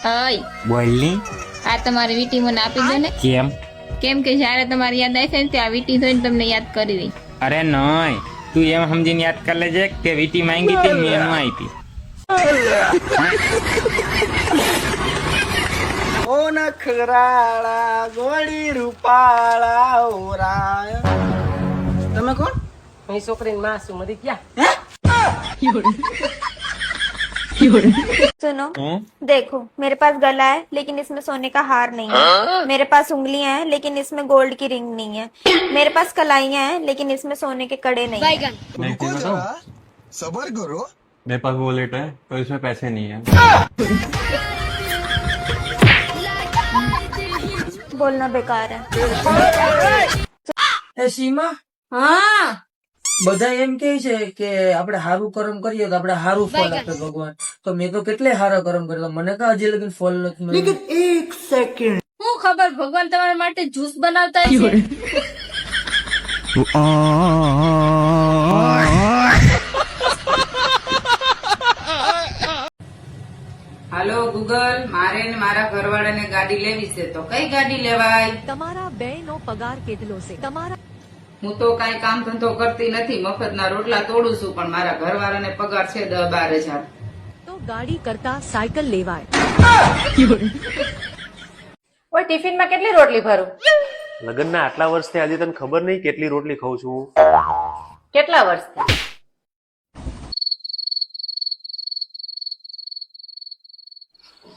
અય બોલ ની. આ તમારી વીટી મને આપી દો ને. કેમ કે જ્યારે તમારી યાદ આવશે ને આ વીટી જોઈને તમને યાદ કરી દઈ. અરે નય, તું એમ સમજીને યાદ કરી લેજે કે વીટી માંગી હતી ને મેં એનું આપી. ઓ નખરાળા ગોળી રૂપાળા ઓરાય. તમે કોણ? હું છોકરીની માં છું, મરી ગયા. सुनो देखो, मेरे पास गला है लेकिन इसमें सोने का हार नहीं है। मेरे पास उंगलियां हैं लेकिन इसमें गोल्ड की रिंग नहीं है। मेरे पास कलाइयां हैं लेकिन इसमें सोने के कड़े नहीं है। रुको जरा, सबर करो। मेरे पास वॉलेट है तो इसमें पैसे नहीं है। बोलना बेकार है। એ સીમા, હા, બધા એમ કે છે કે આપણે હારું કર્મ કરીએ તો આપણે હારું ફળ આપે ભગવાન. તો મેં તો કેટલે હારા કર્મ કર્યા, મને કા હજી લગીન ફળ નથી મળ્યું. એક સેકન્ડ, હું ખબર ભગવાન તમારા માટે જ્યુસ બનાવતા છે. હાલો ગૂગલ, મારે ને મારા ઘરવાળાને ગાડી લેવી છે તો કઈ ગાડી લેવાય? તમારા બેનો પગાર કેટલો છે? તમારા હું તો કઈ કામ ધંધો કરતી નથી, મફતના રોટલા તોડું છું, પણ મારા ઘરવાળાને પગાર છે 10-12 હજાર. તો ગાડી કરતા સાયકલ લેવાય. ઓય, ટિફિનમાં કેટલી રોટલી ભરું? લગ્નના આટલા વર્ષથી આજે તને ખબર નહીં કેટલી રોટલી ખાઉં છું. કેટલા વર્ષથી?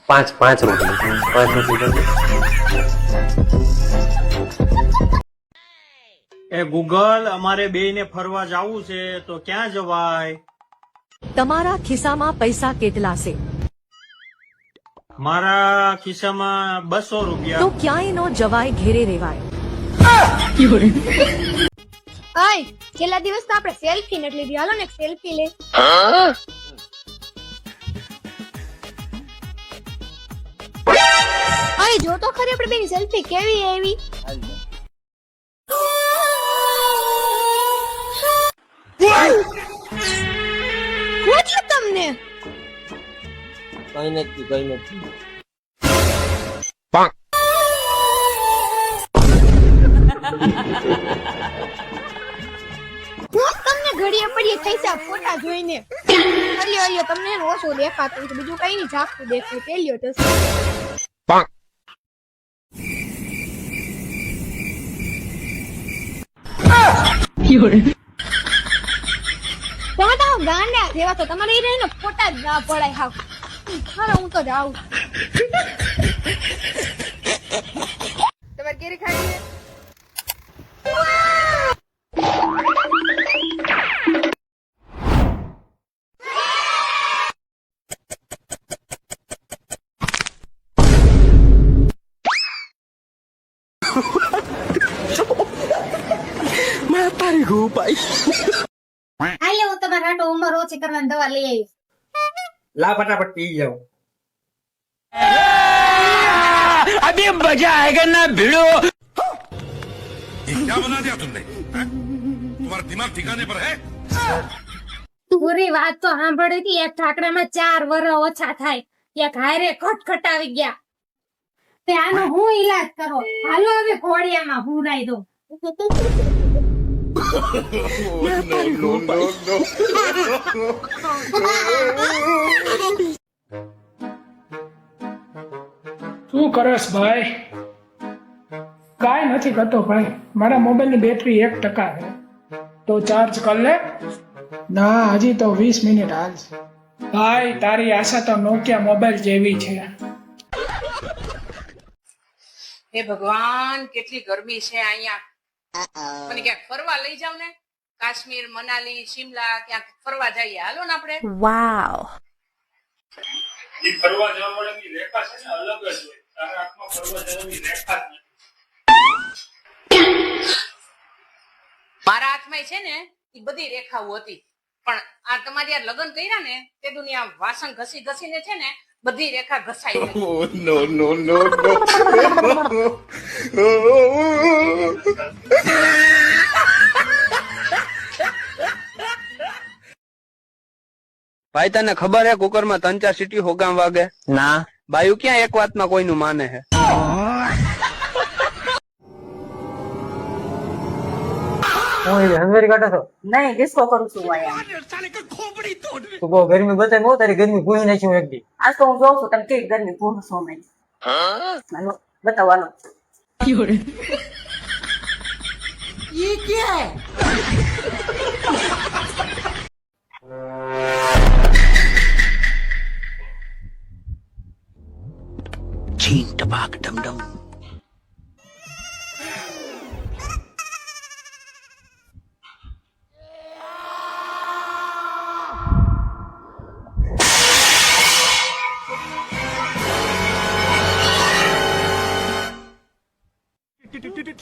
5 રોટલી. 5 રોટલી. એ ગૂગલ, અમારે બેયને ફરવા જવું છે તો ક્યાં જવાય? તમારા ખિસ્સામાં પૈસા કેટલા છે? મારા ખિસ્સામાં 200 રૂપિયા. તો ક્યાંય નો જવાય, ઘેરે રેવાય. अय, छेल्ला दिवस तो आपणे सेल्फी नथी लीधी, हालो ने सेल्फी ले. अय, जो तो खरी आपणे बेनी सेल्फी केवी आवी. मतलब તમને કઈ નથી, કઈ નથી. તમને ઘડીએ પડીએ થઈસા ફોટા જોઈને અલ્યો અલ્યો તમને ઓછો દેખાતું છે, બીજું કઈ નહીં ઝાપતું દેખાય. તેલ્યો તો ગાંડા જેવા તો તમારે એ રહીને ફોટા જ ના પડાય. હાવ ખરા, હું તો જાઉં. તમારે કેરી ખાઈ છે? મેં તારી ગો પાઈ. હાલે હું તમારા હાટો ઉંમર ઓછી કરવાની દવા લઈ આવી. લા ફટાફટ પી જાઓ. અભી મજા આયેગા ના ભીડો. क्या बना दिया तुमने? तुम्हारा दिमाग ठिकाने पर है? પૂરી વાત તો સાંભળી હતી. એક ઠાકડામાં 4 વર્ષ ઓછા થાય, એક હારે ખટખટ આવી ગયા. તે આનો હું ઈલાજ કરો? હાલો હવે ઘોડિયામાં હુરાઈ દો. શું કરસ ભાઈ? કાંઈ નથી કરતો ભાઈ, મારા મોબાઈલની બેટરી 1% છે, તો ચાર્જ કર લે. ના, હજી તો 20 મિનિટ હાલશે. ભાઈ તારી આશા તો નોકિયા મોબાઈલ જેવી છે. હે ભગવાન, કેટલી ગરમી છે અહીંયા. મને ક્યાંક ફરવા લઈ જાવ ને. કાશ્મીર, મનાલી, શિમલા ક્યાંક ફરવા જઈએ. હાલો ને આપણે. વાવ. ફરવા જવા વાળાની રેખા છે ને અલગ જ હોય. તારા હાથમાં ફરવા જવાની રેખા જ નથી. મારા હાથમાં છે ને એ બધી રેખાઓ હતી, પણ આ તમારી આ લગ્ન કર્યા ને તે દુનિયા વાસણ ઘસી ઘસીને છે ને બધી રેખા ઘસાઈ ગઈ. No no no no. ભાઈ તને ખબર હે કુકર માં 3-4 સીટી હોગામ વાગે? ના. બાયુ ક્યાં એક વાતમાં કોઈનું માને છે. હું એવી હંગરી કાઢો છો નહીં ડિસ્કો કરું છું અહીંયા. તું બહુ ગરમી બતાવી બહુ તારી ગરમી ભૂઈ નાખી એક દી આજ તો હું જોઉં છું તમે કેવી ગરમી પૂરું છો નહીં. હાલો બતાવવાનો.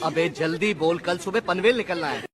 અબે જલ્દી બોલ, કલ સુબહ પનવેલ નિકલના હૈ.